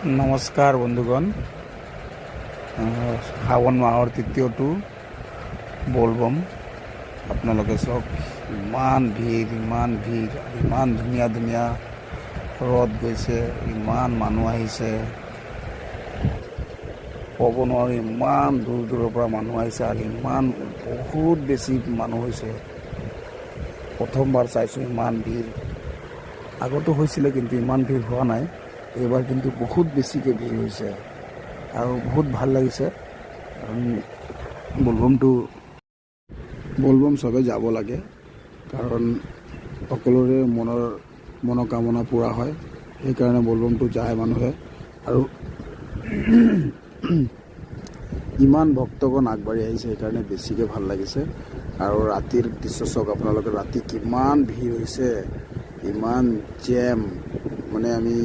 নমস্কাৰ বন্ধুগণ, শাওণ মাহৰ তৃতীয়টো বলবম। আপোনালোকে চাওক, ইমান ভিৰ, ইমান ধুনীয়া ধুনীয়া ৰথ গৈছে, ইমান মানুহ আহিছে, ক'ব নোৱাৰি। ইমান দূৰ দূৰৰ পৰা মানুহ আহিছে আৰু বহুত বেছি মানুহ হৈছে। প্ৰথমবাৰ চাইছোঁ ইমান ভিৰ। আগতো হৈছিলে কিন্তু ইমান ভিৰ হোৱা নাই। এইবাৰ কিন্তু বহুত বেছিকৈ ভিৰ হৈছে আৰু বহুত ভাল লাগিছে। বলবম চবে যাব লাগে, কাৰণ সকলোৰে মনোকামনা পূৰা হয়। সেইকাৰণে বলবমটো যায় মানুহে। আৰু ইমান ভক্তগণ আগবাঢ়ি আহিছে, সেইকাৰণে বেছিকৈ ভাল লাগিছে। আৰু ৰাতিৰ দৃশ্য চাওক আপোনালোকে, ৰাতি কিমান ভিৰ হৈছে, ইমান জেম। মানে আমি